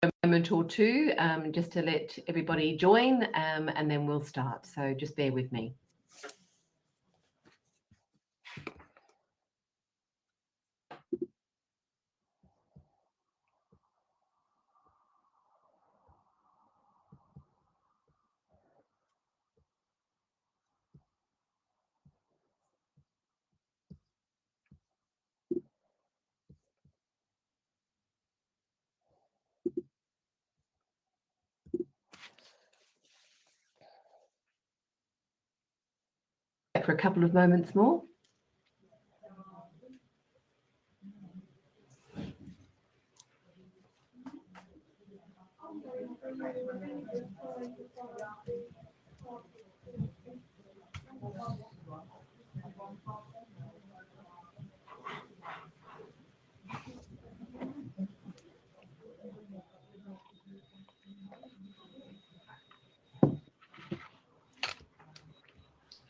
a moment or two just to let everybody join and then we'll start. So just bear with me. For a couple of moments more.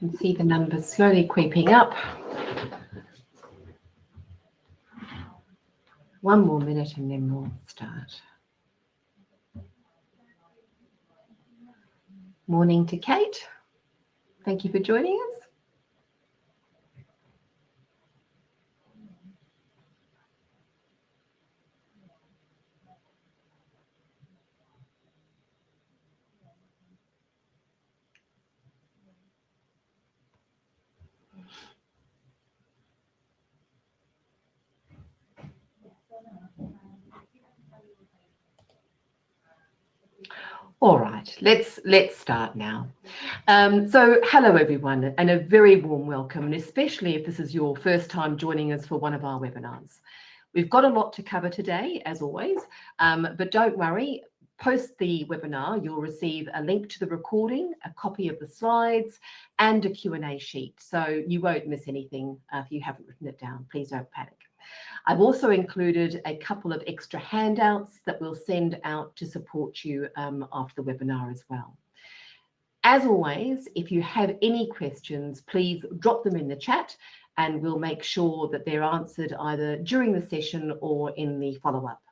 You can see the numbers slowly creeping up. One more minute and then we'll start. Morning to Kate. Thank you for joining us. All right, let's start now. So hello everyone and a very warm welcome, and especially if this is your first time joining us for one of our webinars. We've got a lot to cover today, as always, but don't worry, post the webinar, you'll receive a link to the recording, a copy of the slides, and a Q&A sheet. So you won't miss anything if you haven't written it down. Please don't panic. I've also included a couple of extra handouts that we'll send out to support you after the webinar as well. As always, if you have any questions, please drop them in the chat and we'll make sure that they're answered either during the session or in the follow-up.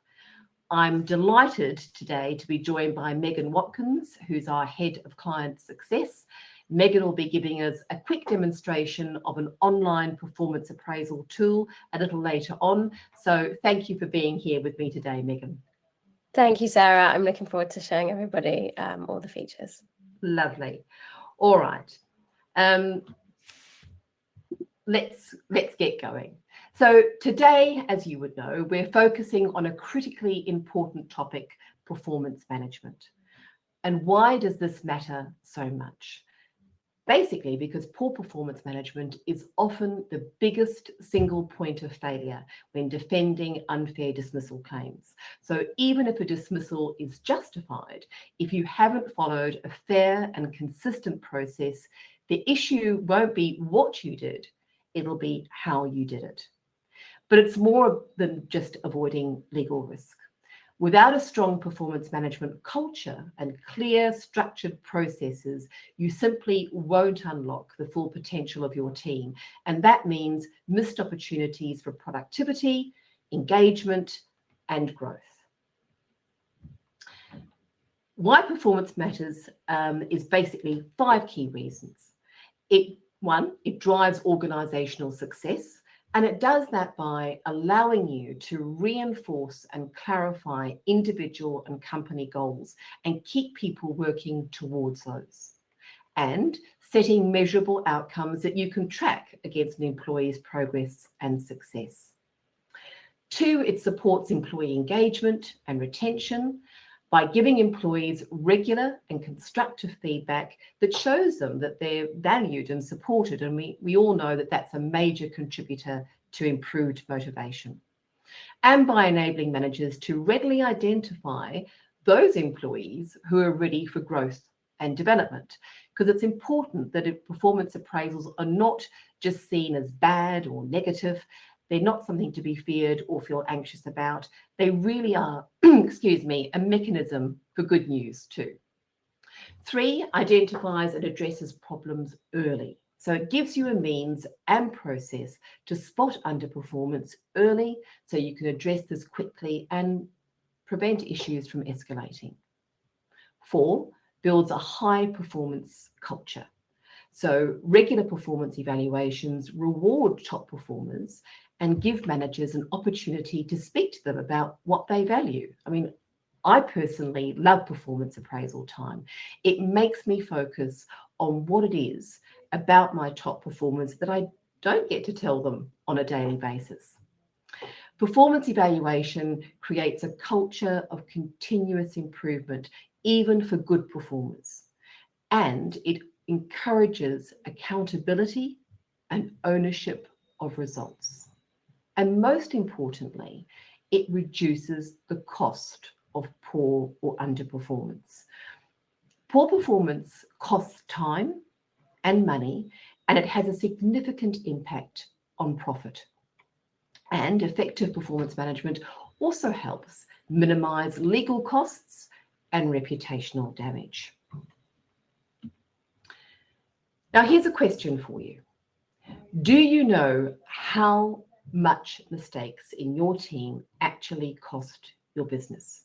I'm delighted today to be joined by Megan Watkins, who's our Head of Client Success. Megan will be giving us a quick demonstration of an online performance appraisal tool a little later on. So thank you for being here with me today, Megan. Thank you, Sarah. I'm looking forward to showing everybody all the features. Lovely. All right. Let's get going. So today, as you would know, we're focusing on a critically important topic, performance management. And why does this matter so much? Basically, because poor performance management is often the biggest single point of failure when defending unfair dismissal claims. So even if a dismissal is justified, if you haven't followed a fair and consistent process, the issue won't be what you did, it'll be how you did it. But it's more than just avoiding legal risk. Without a strong performance management culture and clear structured processes, you simply won't unlock the full potential of your team. And that means missed opportunities for productivity, engagement, and growth. Why performance matters is basically 5 key reasons. One, it drives organizational success. And it does that by allowing you to reinforce and clarify individual and company goals and keep people working towards those. And setting measurable outcomes that you can track against an employee's progress and success. 2, it supports employee engagement and retention by giving employees regular and constructive feedback that shows them that they're valued and supported. And we all know that that's a major contributor to improved motivation. And by enabling managers to readily identify those employees who are ready for growth and development. Because it's important that performance appraisals are not just seen as bad or negative. They're not something to be feared or feel anxious about. They really are, excuse me, a mechanism for good news too. 3, identifies and addresses problems early. So it gives you a means and process to spot underperformance early so you can address this quickly and prevent issues from escalating. 4, builds a high performance culture. So regular performance evaluations reward top performers and give managers an opportunity to speak to them about what they value. I mean, I personally love performance appraisal time. It makes me focus on what it is about my top performers that I don't get to tell them on a daily basis. Performance evaluation creates a culture of continuous improvement, even for good performers, and it encourages accountability and ownership of results. And most importantly, it reduces the cost of poor or underperformance. Poor performance costs time and money, and it has a significant impact on profit. And effective performance management also helps minimize legal costs and reputational damage. Now, here's a question for you. Do you know how much mistakes in your team actually cost your business?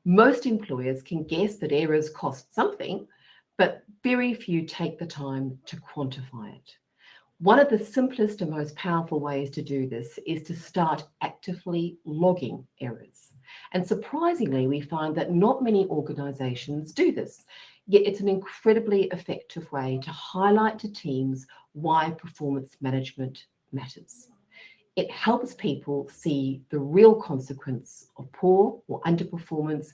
Most employers can guess that errors cost something, but very few take the time to quantify it. One of the simplest and most powerful ways to do this is to start actively logging errors. And surprisingly, we find that not many organizations do this, yet it's an incredibly effective way to highlight to teams why performance management matters. It helps people see the real consequence of poor or underperformance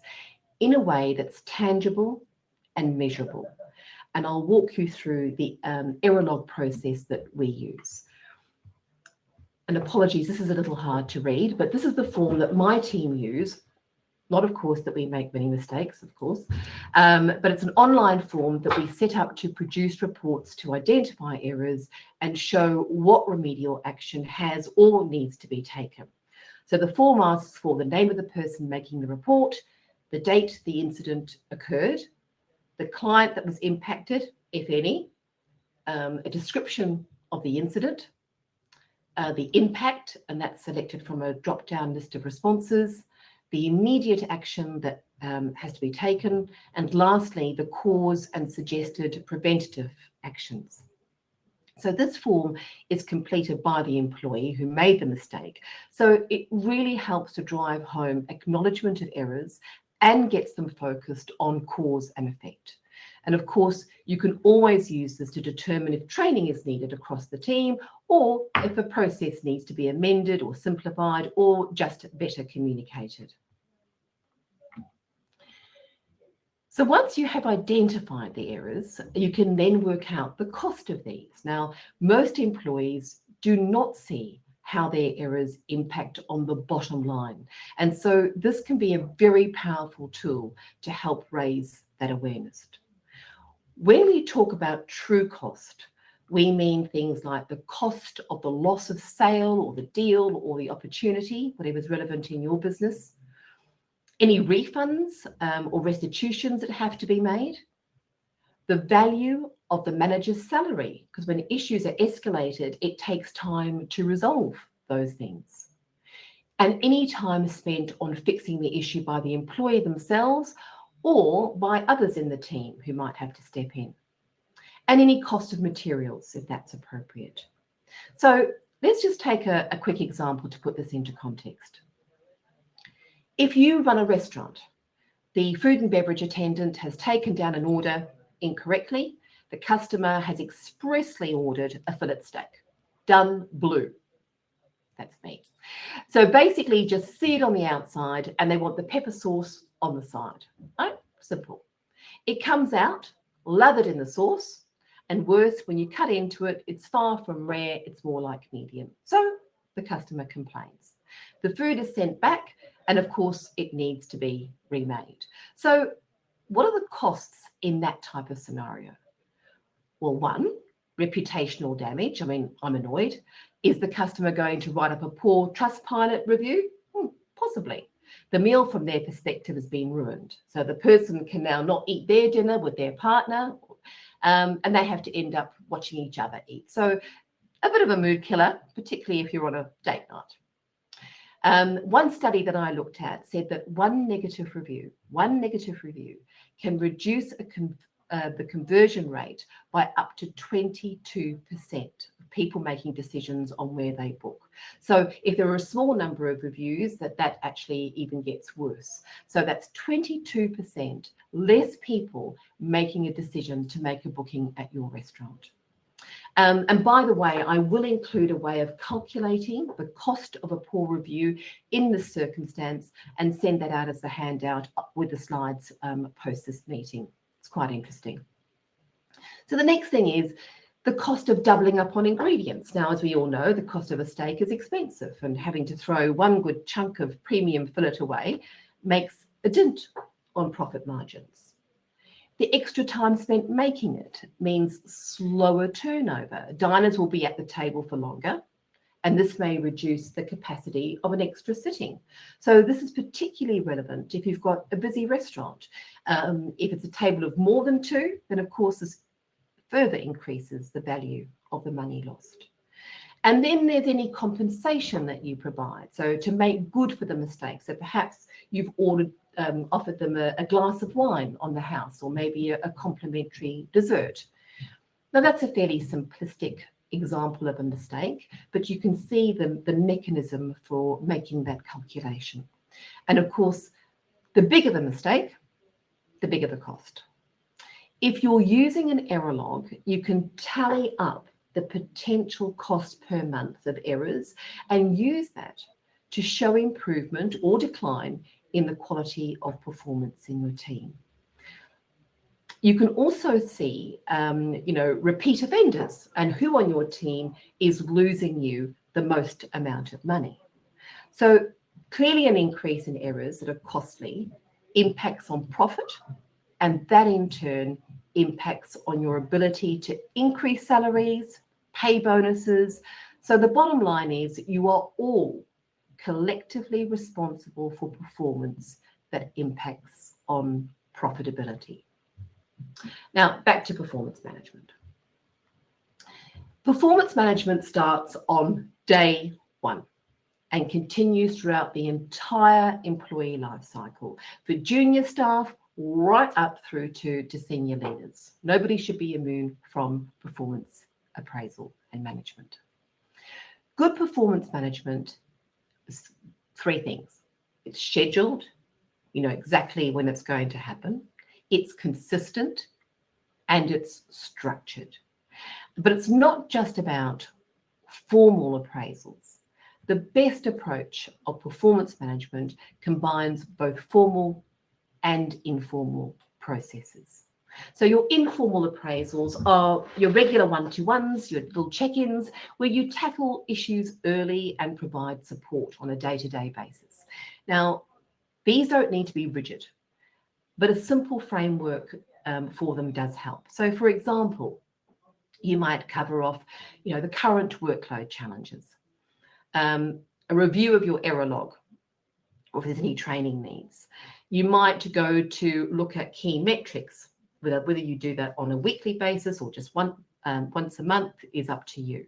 in a way that's tangible and measurable. And I'll walk you through the error log process that we use. And apologies, this is a little hard to read, but this is the form that my team use. Not, of course, that we make many mistakes, of course, but it's an online form that we set up to produce reports to identify errors and show what remedial action has or needs to be taken. So the form asks for the name of the person making the report, the date the incident occurred, the client that was impacted, if any, a description of the incident, the impact, and that's selected from a drop-down list of responses, the immediate action that has to be taken, and lastly, the cause and suggested preventative actions. So this form is completed by the employee who made the mistake. So it really helps to drive home acknowledgement of errors and gets them focused on cause and effect. And of course, you can always use this to determine if training is needed across the team or if a process needs to be amended or simplified or just better communicated. So once you have identified the errors, you can then work out the cost of these. Now, most employees do not see how their errors impact on the bottom line. And so this can be a very powerful tool to help raise that awareness. When we talk about true cost, we mean things like the cost of the loss of sale or the deal or the opportunity, whatever's relevant in your business, any refunds or restitutions that have to be made, the value of the manager's salary, because when issues are escalated, it takes time to resolve those things, and any time spent on fixing the issue by the employee themselves or by others in the team who might have to step in, and any cost of materials if that's appropriate. So let's just take a quick example to put this into context. If you run a restaurant, the food and beverage attendant has taken down an order incorrectly. The customer has expressly ordered a fillet steak, done blue. That's me. So basically just see it on the outside and they want the pepper sauce on the side. Right? Simple. It comes out, lathered in the sauce, and worse, when you cut into it, it's far from rare, it's more like medium. So the customer complains. The food is sent back, and of course, it needs to be remade. So what are the costs in that type of scenario? Well, one, reputational damage. I mean, I'm annoyed. Is the customer going to write up a poor Trustpilot review? Possibly. The meal from their perspective has been ruined. So the person can now not eat their dinner with their partner, and they have to end up watching each other eat. So a bit of a mood killer, particularly if you're on a date night. One study that I looked at said that one negative review can reduce the conversion rate by up to 22% of people making decisions on where they book. So if there are a small number of reviews, that actually even gets worse. So that's 22% less people making a decision to make a booking at your restaurant. And by the way, I will include a way of calculating the cost of a poor review in this circumstance and send that out as a handout with the slides post this meeting. It's quite interesting. So the next thing is the cost of doubling up on ingredients. Now, as we all know, the cost of a steak is expensive, and having to throw one good chunk of premium fillet away makes a dent on profit margins. The extra time spent making it means slower turnover. Diners will be at the table for longer, and this may reduce the capacity of an extra sitting. So this is particularly relevant if you've got a busy restaurant. If it's a table of more than two, then of course this further increases the value of the money lost. And then there's any compensation that you provide. So to make good for the mistake, so perhaps you've offered them a glass of wine on the house, or maybe a complimentary dessert. Now that's a fairly simplistic example of a mistake, but you can see the mechanism for making that calculation. And of course, the bigger the mistake, the bigger the cost. If you're using an error log, you can tally up the potential cost per month of errors and use that to show improvement or decline in the quality of performance in your team. You can also see, repeat offenders and who on your team is losing you the most amount of money. So clearly an increase in errors that are costly impacts on profit, and that in turn impacts on your ability to increase salaries, pay bonuses. So the bottom line is you are all collectively responsible for performance that impacts on profitability. Now, back to performance management. Performance management starts on day one and continues throughout the entire employee life cycle, for junior staff right up through to senior leaders. Nobody should be immune from performance appraisal and management. Good performance management is three things. It's scheduled, you know exactly when it's going to happen. It's consistent, and it's structured. But it's not just about formal appraisals. The best approach of performance management combines both formal and informal processes. So your informal appraisals are your regular one-to-ones, your little check-ins, where you tackle issues early and provide support on a day-to-day basis. Now, these don't need to be rigid, but a simple framework for them does help. So, for example, you might cover off, the current workload challenges, a review of your error log, or if there's any training needs. You might go to look at key metrics, whether you do that on a weekly basis or just once a month is up to you.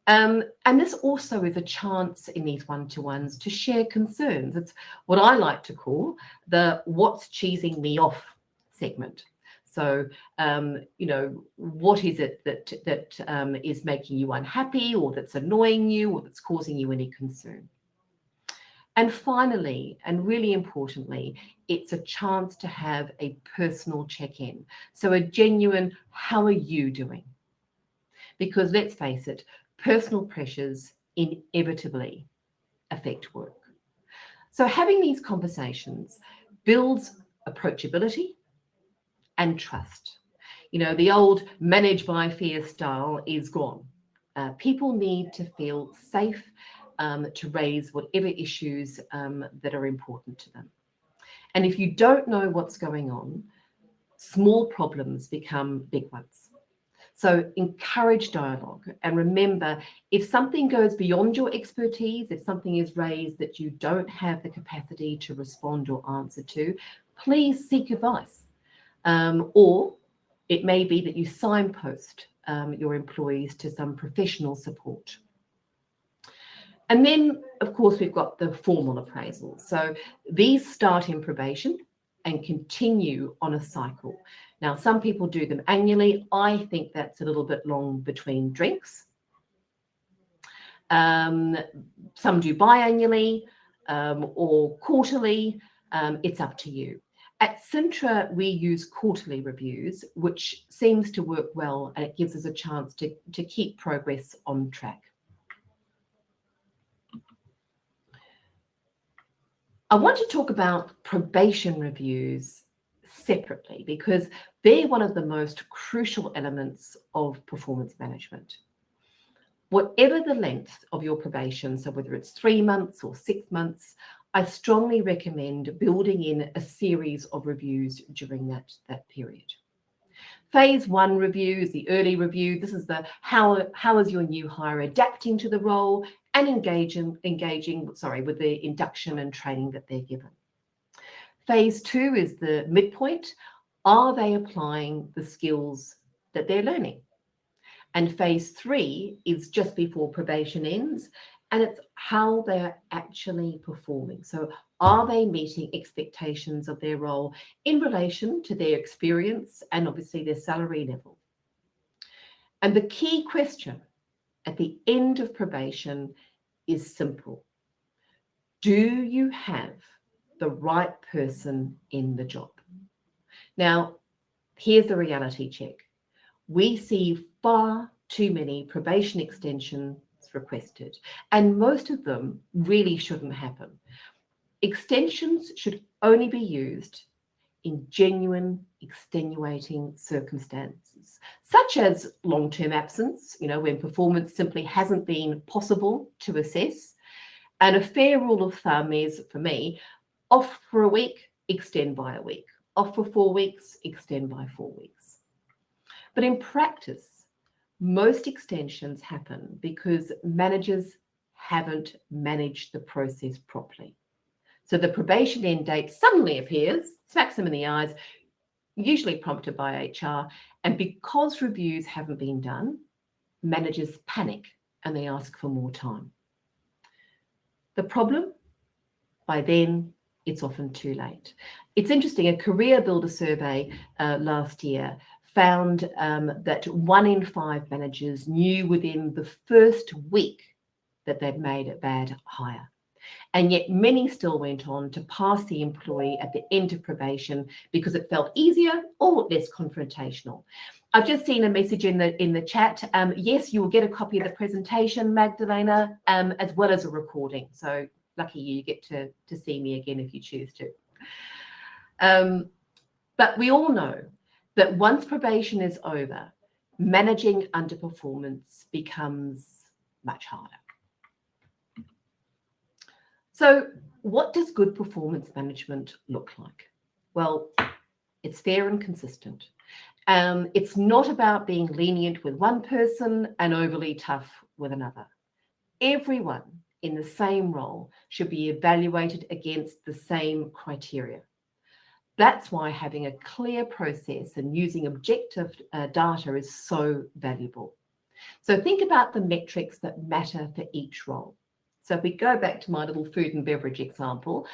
And this also is a chance in these one-to-ones to share concerns. It's what I like to call the what's cheesing me off segment. So, what is it that is making you unhappy, or that's annoying you, or that's causing you any concern? And finally, and really importantly, it's a chance to have a personal check-in. So a genuine, how are you doing? Because let's face it, personal pressures inevitably affect work. So having these conversations builds approachability and trust. The old manage by fear style is gone. People need to feel safe to raise whatever issues that are important to them. And if you don't know what's going on, small problems become big ones. So encourage dialogue, and remember, if something goes beyond your expertise, if something is raised that you don't have the capacity to respond or answer to, please seek advice. Or it may be that you signpost your employees to some professional support. And then, of course, we've got the formal appraisals. So these start in probation and continue on a cycle. Now, some people do them annually. I think that's a little bit long between drinks. Some do biannually or quarterly. It's up to you. At Cintra, we use quarterly reviews, which seems to work well, and it gives us a chance to keep progress on track. I want to talk about probation reviews separately because they're one of the most crucial elements of performance management. Whatever the length of your probation, so whether it's 3 months or 6 months, I strongly recommend building in a series of reviews during that period. Phase 1 review is the early review. This is the how is your new hire adapting to the role and engaging with the induction and training that they're given. Phase 2 is the midpoint. Are they applying the skills that they're learning? And phase 3 is just before probation ends, and it's how they're actually performing. So are they meeting expectations of their role in relation to their experience and obviously their salary level? And the key question at the end of probation is simple. Do you have the right person in the job? Now, here's the reality check. We see far too many probation extensions requested, and most of them really shouldn't happen. Extensions should only be used in genuine extenuating circumstances, such as long-term absence, when performance simply hasn't been possible to assess. And a fair rule of thumb is, for me, off for a week, extend by a week. Off for 4 weeks, extend by 4 weeks. But in practice, most extensions happen because managers haven't managed the process properly. So the probation end date suddenly appears, smacks them in the eyes, usually prompted by HR, and because reviews haven't been done, managers panic and they ask for more time. The problem? By then, it's often too late. It's interesting, a career builder survey last year found that 1 in 5 managers knew within the first week that they'd made a bad hire. And yet many still went on to pass the employee at the end of probation because it felt easier or less confrontational. I've just seen a message in the chat. Yes, you will get a copy of the presentation, Magdalena, as well as a recording. So lucky you get to see me again if you choose to. But we all know that once probation is over, managing underperformance becomes much harder. So what does good performance management look like? Well, it's fair and consistent. It's not about being lenient with one person and overly tough with another. Everyone in the same role should be evaluated against the same criteria. That's why having a clear process and using objective data is so valuable. So think about the metrics that matter for each role. So if we go back to my little food and beverage example,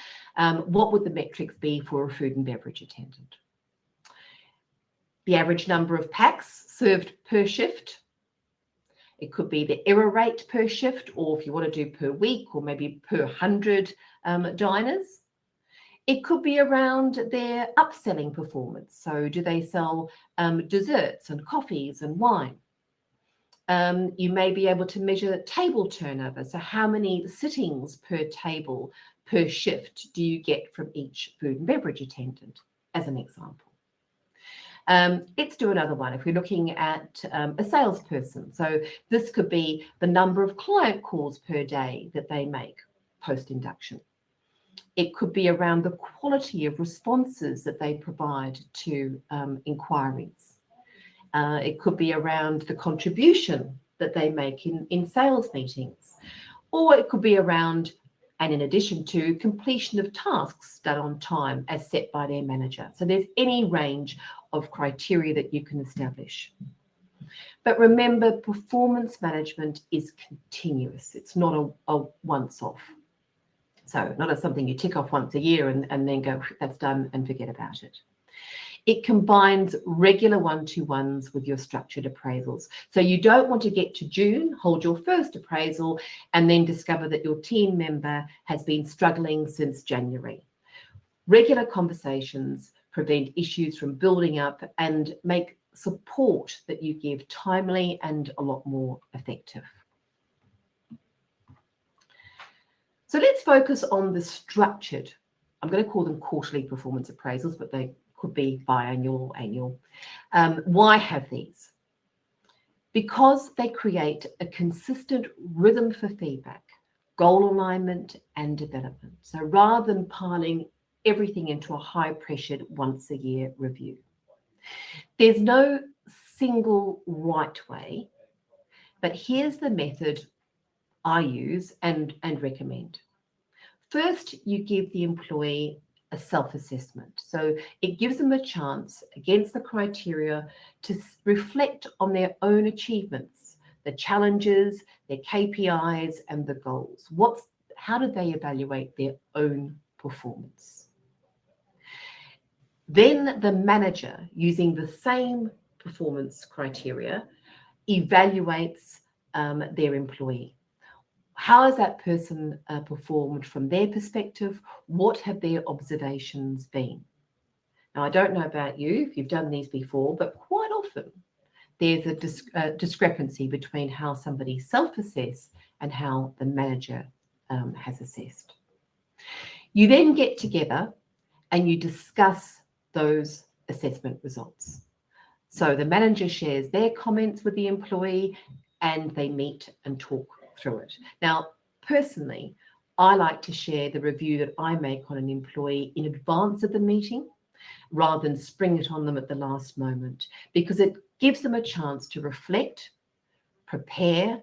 what would the metrics be for a food and beverage attendant? The average number of packs served per shift. It could be the error rate per shift, or if you want to do per week or maybe per 100 diners. It could be around their upselling performance. So do they sell desserts and coffees and wine? You may be able to measure table turnover. So how many sittings per table per shift do you get from each food and beverage attendant, as an example? Let's do another one. If we're looking at a salesperson, so this could be the number of client calls per day that they make post-induction. It could be around the quality of responses that they provide to inquiries. It could be around the contribution that they make in sales meetings, or it could be around, and in addition to, completion of tasks done on time as set by their manager. So there's any range of criteria that you can establish. But remember, performance management is continuous. It's not a once-off. So not as something you tick off once a year and then go, that's done, and forget about it. It combines regular one-to-ones with your structured appraisals. So you don't want to get to June, hold your first appraisal, and then discover that your team member has been struggling since January. Regular conversations prevent issues from building up and make support that you give timely and a lot more effective. So let's focus on the structured, I'm going to call them quarterly performance appraisals, but they could be biannual or annual. Why have these? Because they create a consistent rhythm for feedback, goal alignment and development. So rather than piling everything into a high-pressured once-a-year review. There's no single right way, but here's the method I use and recommend. First, you give the employee a self-assessment. So it gives them a chance against the criteria to reflect on their own achievements, the challenges, their KPIs and the goals. How do they evaluate their own performance? Then the manager, using the same performance criteria, evaluates their employee. How has that person performed from their perspective? What have their observations been? Now, I don't know about you, if you've done these before, but quite often there's a discrepancy between how somebody self-assesses and how the manager has assessed. You then get together and you discuss those assessment results. So the manager shares their comments with the employee and they meet and talk through it. Now, personally, I like to share the review that I make on an employee in advance of the meeting rather than spring it on them at the last moment, because it gives them a chance to reflect, prepare,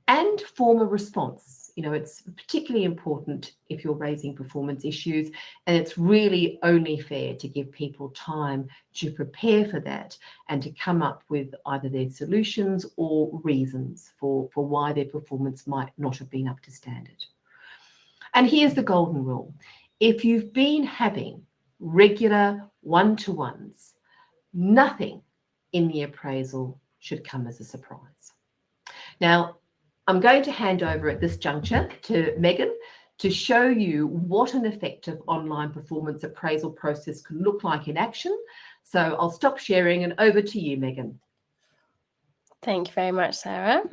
and form a response. You know, it's particularly important if you're raising performance issues, and it's really only fair to give people time to prepare for that and to come up with either their solutions or reasons for why their performance might not have been up to standard. And here's the golden rule. If you've been having regular one-to-ones, nothing in the appraisal should come as a surprise. Now, I'm going to hand over at this juncture to Megan to show you what an effective online performance appraisal process can look like in action. So I'll stop sharing and over to you, Megan. Thank you very much, Sarah.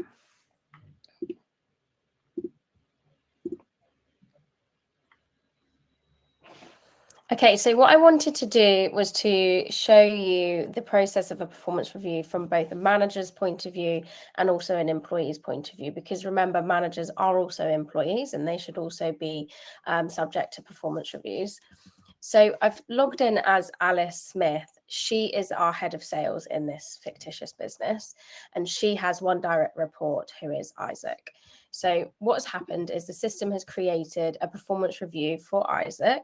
Okay, so what I wanted to do was to show you the process of a performance review from both a manager's point of view and also an employee's point of view, because remember, managers are also employees and they should also be subject to performance reviews. So I've logged in as Alice Smith. She is our head of sales in this fictitious business, and she has one direct report who is Isaac. So what's happened is the system has created a performance review for Isaac.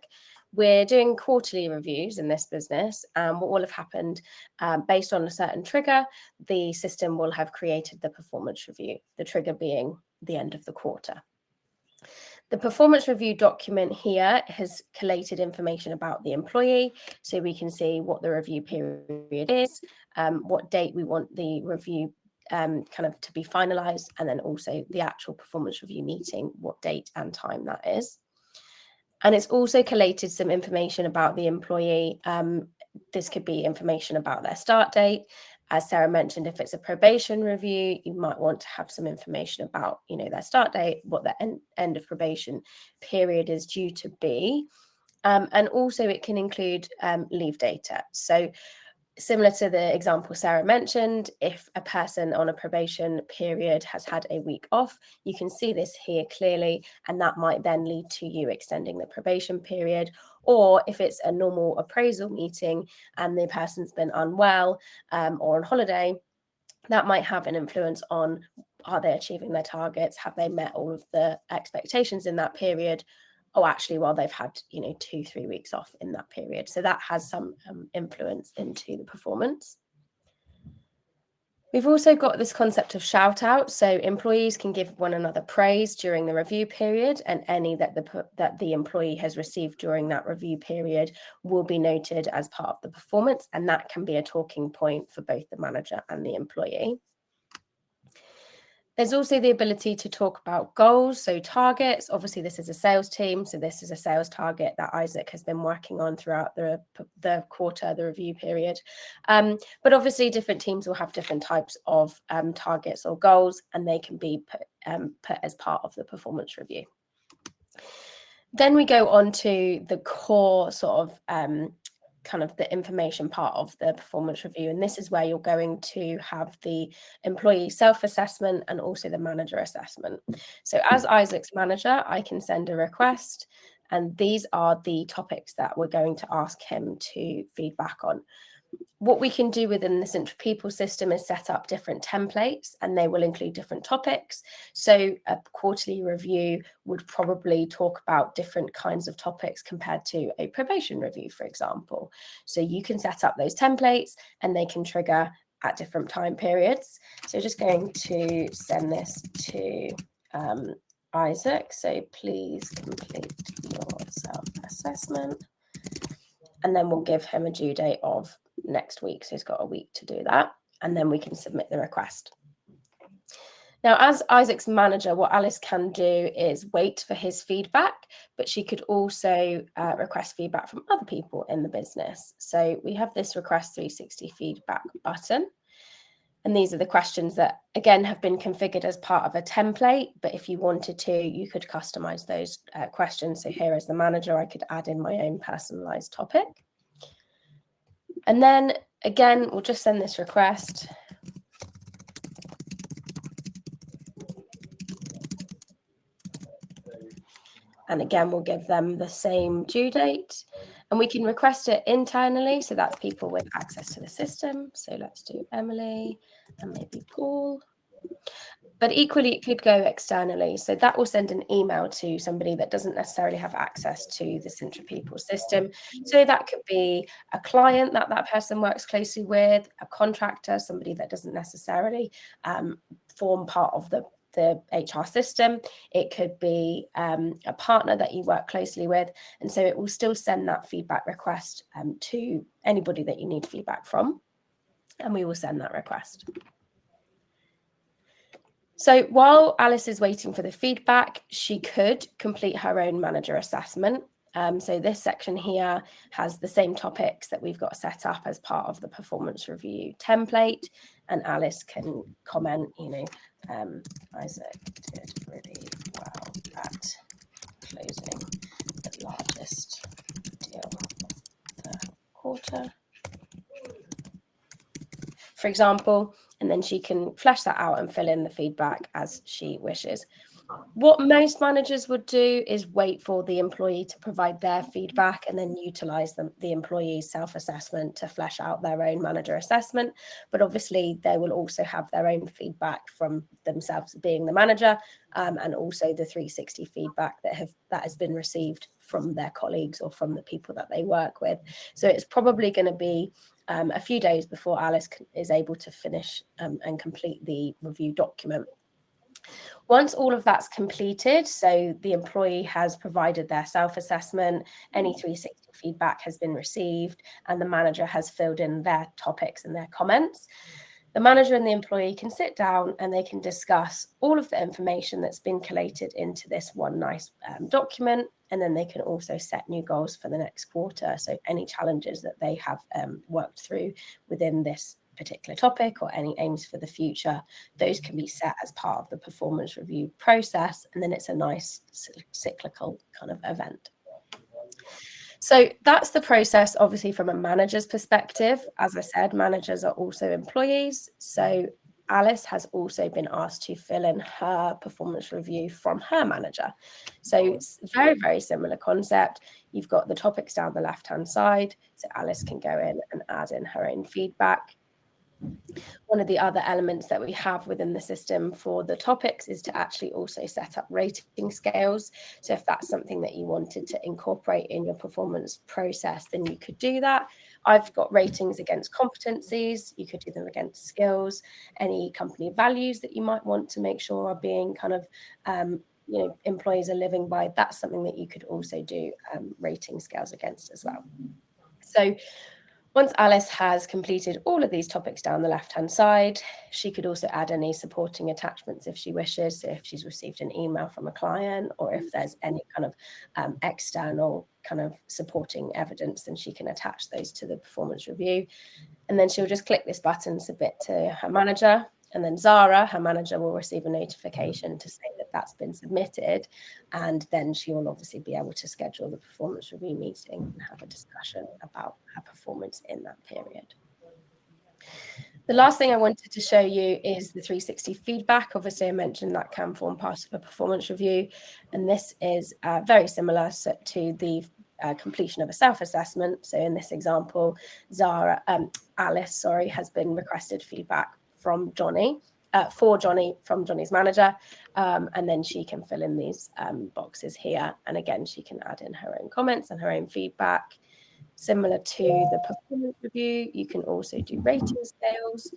We're doing quarterly reviews in this business, and what will have happened based on a certain trigger, the system will have created the performance review, the trigger being the end of the quarter. The performance review document here has collated information about the employee, so we can see what the review period is, what date we want the review kind of to be finalised, and then also the actual performance review meeting, what date and time that is. And it's also collated some information about the employee. This could be information about their start date. As Sarah mentioned, if it's a probation review, you might want to have some information about, you know, their start date, what the end of probation period is due to be. And also it can include leave data. So similar to the example Sarah mentioned, if a person on a probation period has had a week off, you can see this here clearly, and that might then lead to you extending the probation period. Or if it's a normal appraisal meeting and the person's been unwell or on holiday, that might have an influence on, are they achieving their targets? Have they met all of the expectations in that period? Oh, actually, well, they've had, 2-3 weeks off in that period. So that has some influence into the performance. We've also got this concept of shout out. So employees can give one another praise during the review period, and any that the employee has received during that review period will be noted as part of the performance, and that can be a talking point for both the manager and the employee. There's also the ability to talk about goals, so targets. Obviously, this is a sales team, so this is a sales target that Isaac has been working on throughout the quarter, the review period. But obviously, different teams will have different types of targets or goals, and they can be put as part of the performance review. Then we go on to the core sort of kind of the information part of the performance review. And this is where you're going to have the employee self-assessment and also the manager assessment. So as Isaac's manager, I can send a request, and these are the topics that we're going to ask him to feedback on. What we can do within the Cintra People system is set up different templates, and they will include different topics. So a quarterly review would probably talk about different kinds of topics compared to a probation review, for example. So you can set up those templates and they can trigger at different time periods. So just going to send this to Isaac. So please complete your self-assessment. And then we'll give him a due date of next week. So he's got a week to do that. And then we can submit the request. Now, as Isaac's manager, what Alice can do is wait for his feedback, but she could also request feedback from other people in the business. So we have this Request 360 feedback button. And these are the questions that, again, have been configured as part of a template. But if you wanted to, you could customize those questions. So here as the manager, I could add in my own personalized topic. And then, again, we'll just send this request. And again, we'll give them the same due date. And we can request it internally. So that's people with access to the system. So let's do Emily and maybe Paul. But equally, it could go externally. So that will send an email to somebody that doesn't necessarily have access to the Cintra People system. So that could be a client that that person works closely with, a contractor, somebody that doesn't necessarily form part of the HR system. It could be a partner that you work closely with. And so it will still send that feedback request to anybody that you need feedback from. And we will send that request. So while Alice is waiting for the feedback, she could complete her own manager assessment. So this section here has the same topics that we've got set up as part of the performance review template. And Alice can comment, Isaac did really well at closing the largest deal of the quarter, for example, and then she can flesh that out and fill in the feedback as she wishes. What most managers would do is wait for the employee to provide their feedback and then utilize the employee's self-assessment to flesh out their own manager assessment. But obviously, they will also have their own feedback from themselves being the manager, and also the 360 feedback that has been received from their colleagues or from the people that they work with. So it's probably going to be a few days before Alice is able to finish and complete the review document. Once all of that's completed, so the employee has provided their self-assessment, any 360 feedback has been received, and the manager has filled in their topics and their comments, the manager and the employee can sit down and they can discuss all of the information that's been collated into this one nice document, and then they can also set new goals for the next quarter. So any challenges that they have worked through within this particular topic or any aims for the future, those can be set as part of the performance review process, and then it's a nice cyclical kind of event. So that's the process, obviously, from a manager's perspective. As I said, managers are also employees. So Alice has also been asked to fill in her performance review from her manager. So it's a very, very similar concept. You've got the topics down the left-hand side. So Alice can go in and add in her own feedback. One of the other elements that we have within the system for the topics is to actually also set up rating scales. So if that's something that you wanted to incorporate in your performance process, then you could do that. I've got ratings against competencies. You could do them against skills, any company values that you might want to make sure are being kind of, employees are living by. That's something that you could also do rating scales against as well. So once Alice has completed all of these topics down the left-hand side, she could also add any supporting attachments if she wishes. So if she's received an email from a client, or if there's any kind of external kind of supporting evidence, then she can attach those to the performance review. And then she'll just click this button, submit to her manager. And then Zara, her manager, will receive a notification to say that that's been submitted. And then she will obviously be able to schedule the performance review meeting and have a discussion about her performance in that period. The last thing I wanted to show you is the 360 feedback. Obviously, I mentioned that can form part of a performance review. And this is very similar to the completion of a self-assessment. So in this example, Alice, has been requested feedback from Johnny, from Johnny's manager, and then she can fill in these boxes here. And again, she can add in her own comments and her own feedback. Similar to the performance review, you can also do rating scales.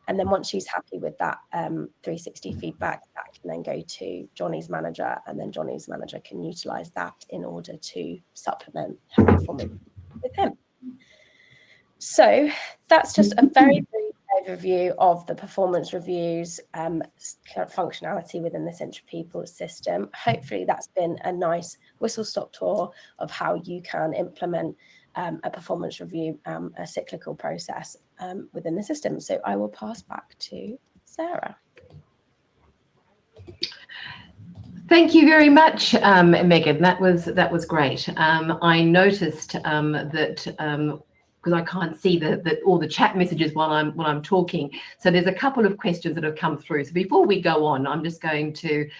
And then once she's happy with that 360 feedback, that can then go to Johnny's manager, and then Johnny's manager can utilize that in order to supplement her performance with him. So that's just a very brief overview of the performance reviews functionality within the Cintra People system. Hopefully that's been a nice whistle-stop tour of how you can implement a performance review, a cyclical process within the system. So I will pass back to Sarah. Thank you very much, Megan. That was great. I noticed that because I can't see all the chat messages while I'm talking. So there's a couple of questions that have come through. So before we go on, I'm just going to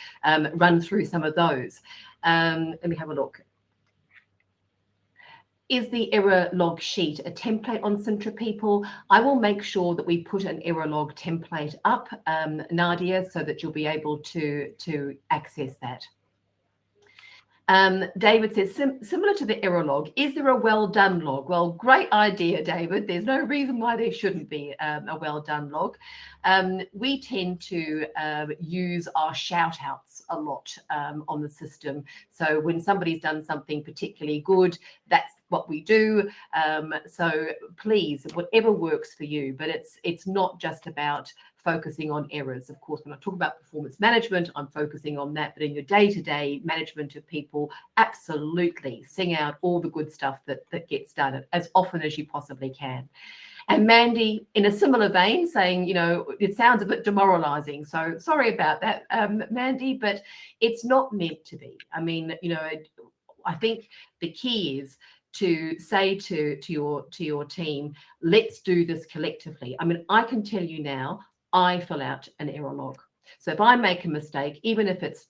run through some of those. Let me have a look. Is the error log sheet a template on Cintra People? I will make sure that we put an error log template up, Nadia, so that you'll be able to access that. David says, similar to the error log, is there a well done log? Well, great idea, David. There's no reason why there shouldn't be a well done log. We tend to use our shout outs a lot on the system. So when somebody's done something particularly good, that's what we do. So please, whatever works for you, but it's not just about focusing on errors. Of course, when I talk about performance management, I'm focusing on that, but in your day-to-day management of people, absolutely sing out all the good stuff that gets done as often as you possibly can. And Mandy, in a similar vein, saying, it sounds a bit demoralizing. So sorry about that, Mandy, but it's not meant to be. I mean, I think the key is to say to your team, let's do this collectively. I mean, I can tell you now, I fill out an error log. So if I make a mistake, even if it's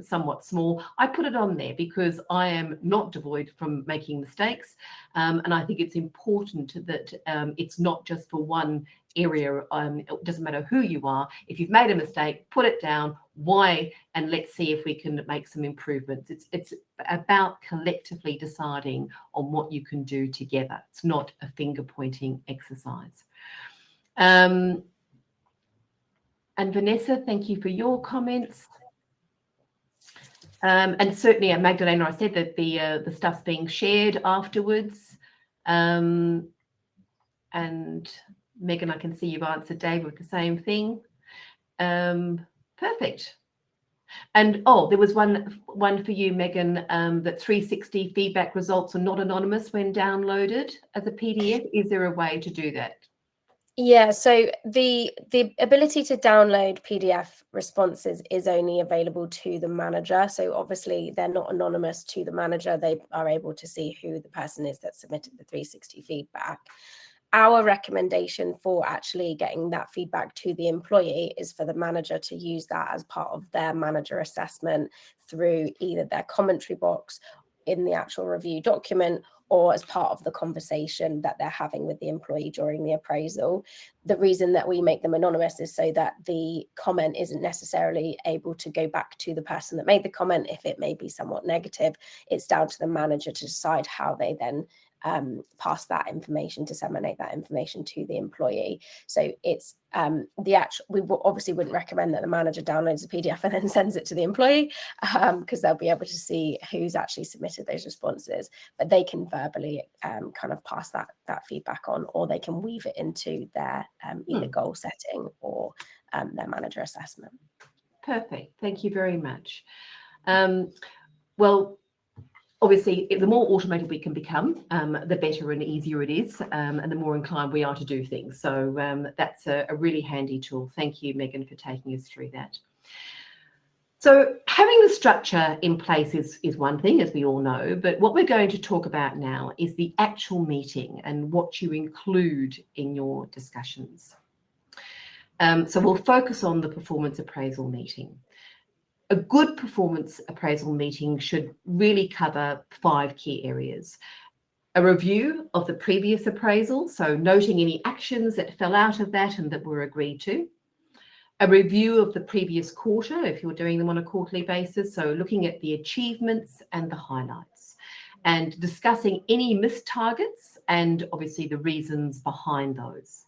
somewhat small, I put it on there because I am not devoid from making mistakes. And I think it's important that it's not just for one area. It doesn't matter who you are. If you've made a mistake, put it down. Why? And let's see if we can make some improvements. It's about collectively deciding on what you can do together. It's not a finger pointing exercise. And Vanessa, thank you for your comments. And certainly, Magdalena, I said that the stuff's being shared afterwards. And Megan, I can see you've answered Dave with the same thing. Perfect. And there was one for you, Megan, that 360 feedback results are not anonymous when downloaded as a PDF. Is there a way to do that? Yeah, so the ability to download PDF responses is only available to the manager. So obviously they're not anonymous to the manager. They are able to see who the person is that submitted the 360 feedback. Our recommendation for actually getting that feedback to the employee is for the manager to use that as part of their manager assessment through either their commentary box in the actual review document or as part of the conversation that they're having with the employee during the appraisal. The reason that we make them anonymous is so that the comment isn't necessarily able to go back to the person that made the comment if it may be somewhat negative. It's down to the manager to decide how they then pass that information, disseminate that information to the employee. So it's we obviously wouldn't recommend that the manager downloads a PDF and then sends it to the employee, because they'll be able to see who's actually submitted those responses, but they can verbally kind of pass that feedback on, or they can weave it into their either goal setting or their manager assessment. Perfect. Thank you very much. Well, obviously, the more automated we can become, the better and easier it is, and the more inclined we are to do things. So that's a really handy tool. Thank you, Megan, for taking us through that. So having the structure in place is one thing, as we all know, but what we're going to talk about now is the actual meeting and what you include in your discussions. So we'll focus on the performance appraisal meeting. A good performance appraisal meeting should really cover 5 key areas. A review of the previous appraisal, so noting any actions that fell out of that and that were agreed to. A review of the previous quarter, if you're doing them on a quarterly basis, so looking at the achievements and the highlights, and discussing any missed targets and obviously the reasons behind those.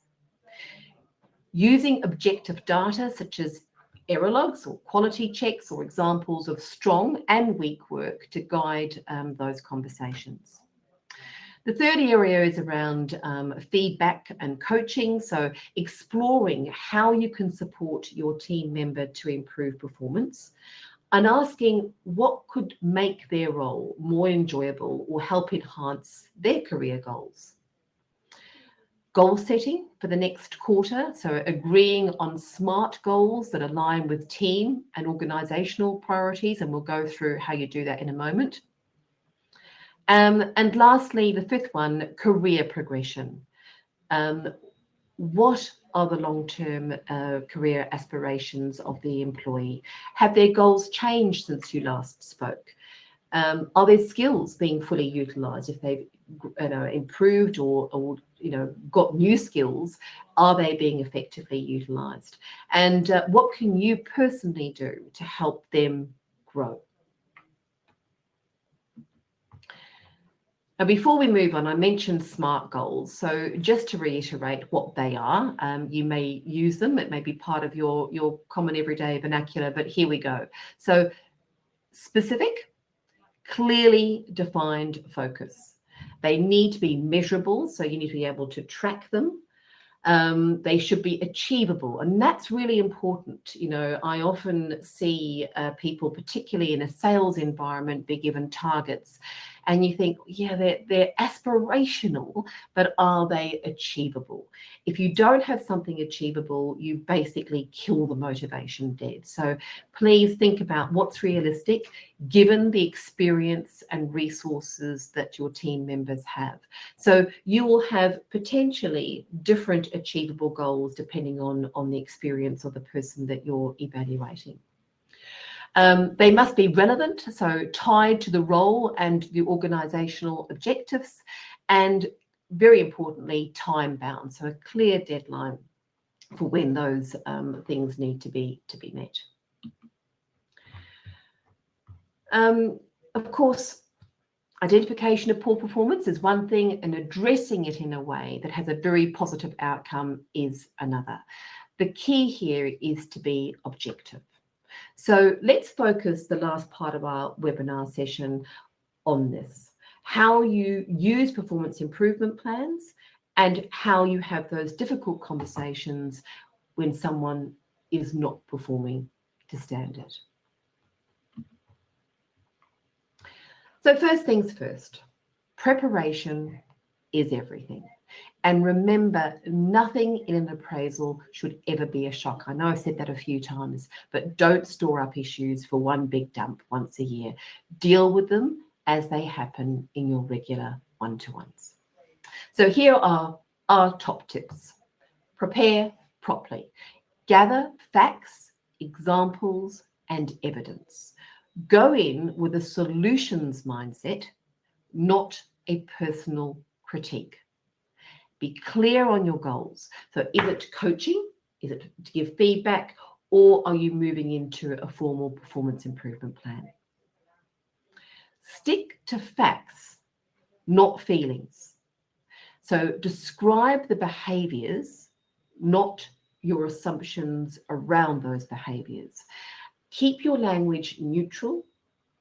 Using objective data such as error logs or quality checks or examples of strong and weak work to guide those conversations. The third area is around feedback and coaching, so exploring how you can support your team member to improve performance and asking what could make their role more enjoyable or help enhance their career goals. Goal setting for the next quarter, so agreeing on SMART goals that align with team and organisational priorities, and we'll go through how you do that in a moment. And lastly, the 5th one, career progression. What are the long-term career aspirations of the employee? Have their goals changed since you last spoke? Are their skills being fully utilised? If they've improved or got new skills, are they being effectively utilised? And what can you personally do to help them grow? Now, before we move on, I mentioned SMART goals. So just to reiterate what they are, you may use them. It may be part of your common everyday vernacular, but here we go. So specific, clearly defined focus. They need to be measurable, so you need to be able to track them. They should be achievable, and that's really important. I often see people, particularly in a sales environment, be given targets, and you think, yeah, they're aspirational, but are they achievable? If you don't have something achievable, you basically kill the motivation dead. So please think about what's realistic, given the experience and resources that your team members have. So you will have potentially different achievable goals depending on the experience of the person that you're evaluating. They must be relevant, so tied to the role and the organisational objectives, and very importantly, time bound, so a clear deadline for when those things need to be met. Of course, identification of poor performance is one thing, and addressing it in a way that has a very positive outcome is another. The key here is to be objective. So let's focus the last part of our webinar session on this, how you use performance improvement plans and how you have those difficult conversations when someone is not performing to standard. So first things first, preparation is everything. And remember, nothing in an appraisal should ever be a shock. I know I've said that a few times, but don't store up issues for one big dump once a year. Deal with them as they happen in your regular one-to-ones. So here are our top tips. Prepare properly. Gather facts, examples, and evidence. Go in with a solutions mindset, not a personal critique. Be clear on your goals. So is it coaching? Is it to give feedback? Or are you moving into a formal performance improvement plan? Stick to facts, not feelings. So describe the behaviors, not your assumptions around those behaviors. Keep your language neutral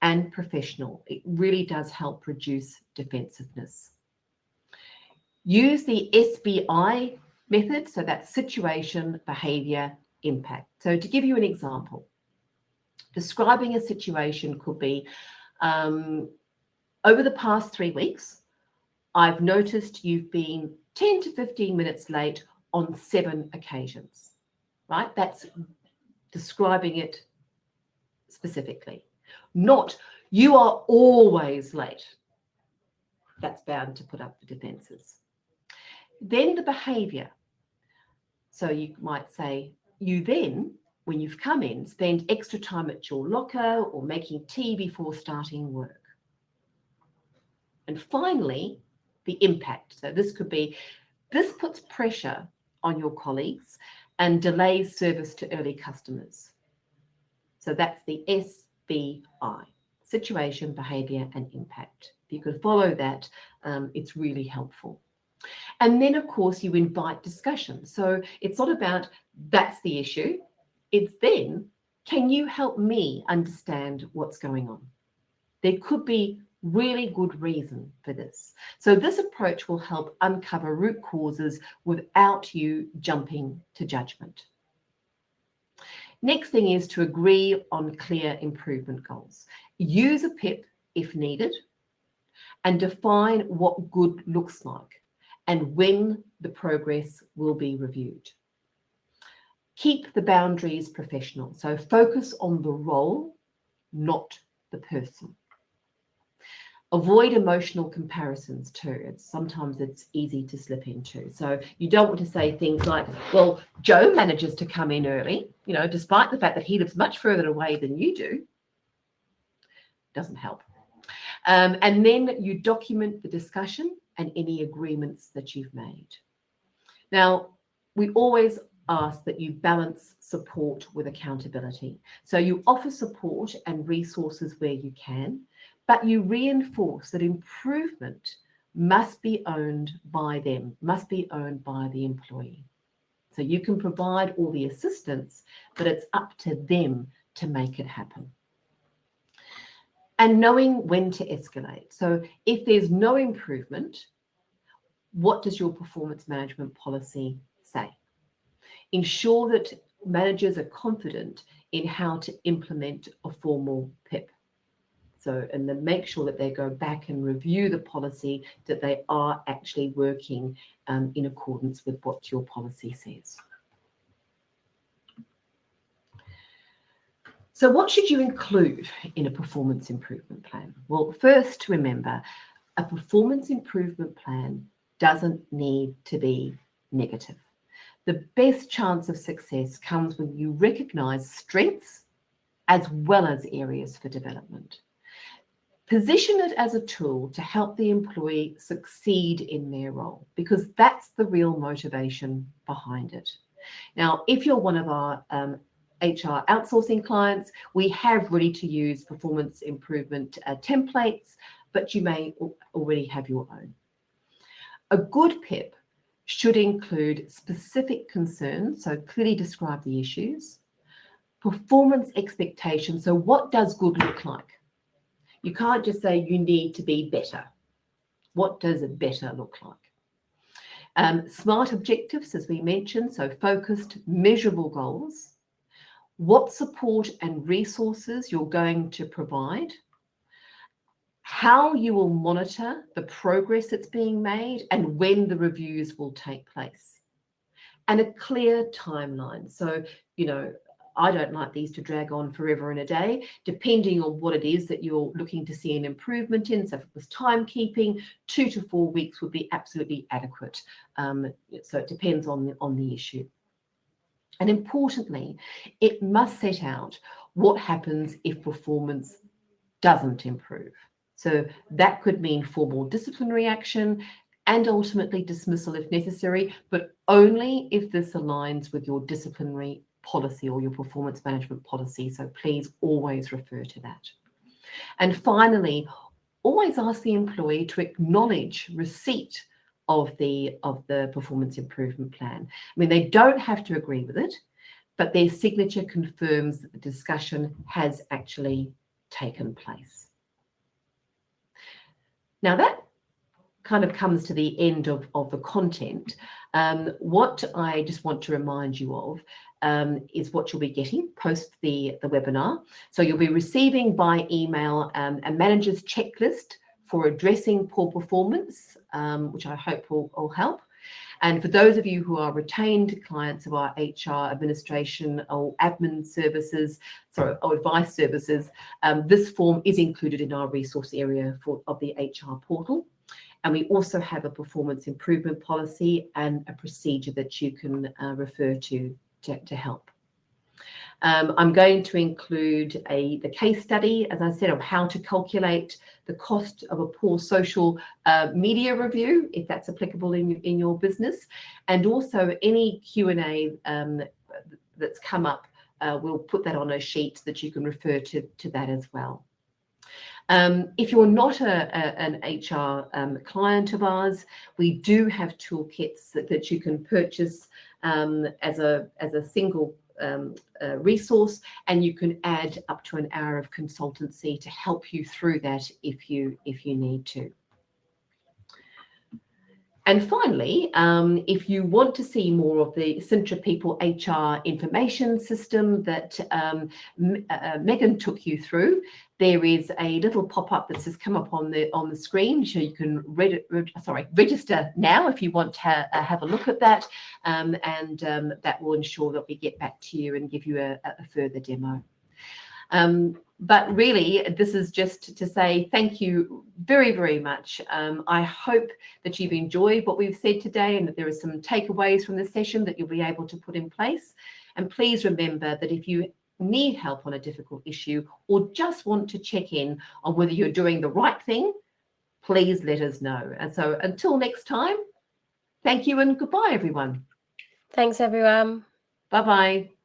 and professional. It really does help reduce defensiveness. Use the SBI method, so that's situation, behavior, impact. So to give you an example, describing a situation could be, over the past 3 weeks, I've noticed you've been 10 to 15 minutes late on 7 occasions, right? That's describing it specifically. Not, you are always late. That's bound to put up the defenses. Then the behavior. So you might say, you then, when you've come in, spend extra time at your locker or making tea before starting work. And finally, the impact. So this could be, this puts pressure on your colleagues and delays service to early customers. So that's the SBI, situation, behavior, and impact. If you could follow that, it's really helpful. And then, of course, you invite discussion. So it's not about that's the issue. It's then, can you help me understand what's going on? There could be really good reason for this. So this approach will help uncover root causes without you jumping to judgment. Next thing is to agree on clear improvement goals. Use a PIP if needed and define what good looks like and when the progress will be reviewed. Keep the boundaries professional. So focus on the role, not the person. Avoid emotional comparisons too. Sometimes it's easy to slip into. So you don't want to say things like, well, Joe manages to come in early, despite the fact that he lives much further away than you do. Doesn't help. And then you document the discussion and any agreements that you've made. Now, we always ask that you balance support with accountability. So you offer support and resources where you can, but you reinforce that improvement must be owned by them, must be owned by the employee. So you can provide all the assistance, but it's up to them to make it happen. And knowing when to escalate. So if there's no improvement, what does your performance management policy say? Ensure that managers are confident in how to implement a formal PIP. So, and then make sure that they go back and review the policy, that they are actually working in accordance with what your policy says. So what should you include in a performance improvement plan? Well, first, remember, a performance improvement plan doesn't need to be negative. The best chance of success comes when you recognize strengths as well as areas for development. Position it as a tool to help the employee succeed in their role, because that's the real motivation behind it. Now, if you're one of our HR outsourcing clients, we have ready-to-use performance improvement templates, but you may already have your own. A good PIP should include specific concerns, so clearly describe the issues, performance expectations, so what does good look like? You can't just say you need to be better. What does better look like? Smart objectives, as we mentioned, so focused, measurable goals. What support and resources you're going to provide. How you will monitor the progress that's being made and when the reviews will take place. And a clear timeline. So, I don't like these to drag on forever and a day, depending on what it is that you're looking to see an improvement in. So if it was timekeeping, 2 to 4 weeks would be absolutely adequate. So it depends on the issue. And importantly, it must set out what happens if performance doesn't improve. So that could mean formal disciplinary action and ultimately dismissal if necessary, but only if this aligns with your disciplinary policy or your performance management policy. So please always refer to that. And finally, always ask the employee to acknowledge receipt of the performance improvement plan. I mean, they don't have to agree with it, but their signature confirms that the discussion has actually taken place. Now that kind of comes to the end of the content. What I just want to remind you of is what you'll be getting post the webinar. So you'll be receiving by email a manager's checklist for addressing poor performance, which I hope will help. And for those of you who are retained clients of our HR administration or admin services, or advice services, this form is included in our resource area of the HR portal. And we also have a performance improvement policy and a procedure that you can refer to help. I'm going to include the case study, as I said, of how to calculate the cost of a poor social media review, if that's applicable in your business, and also any Q&A that's come up. We'll put that on a sheet that you can refer to that as well. If you're not an HR client of ours, we do have toolkits that you can purchase as a single resource, and you can add up to an hour of consultancy to help you through that if you need to. And finally, if you want to see more of the Cintra People HR information system that Megan took you through, there is a little pop-up that says come up on the screen, so you can register now if you want to have a look at that, and that will ensure that we get back to you and give you a further demo. But really, this is just to say thank you very, very much. I hope that you've enjoyed what we've said today and that there are some takeaways from the session that you'll be able to put in place. And please remember that if you need help on a difficult issue or just want to check in on whether you're doing the right thing, please let us know. And so until next time, thank you and goodbye, everyone. Thanks, everyone. Bye-bye.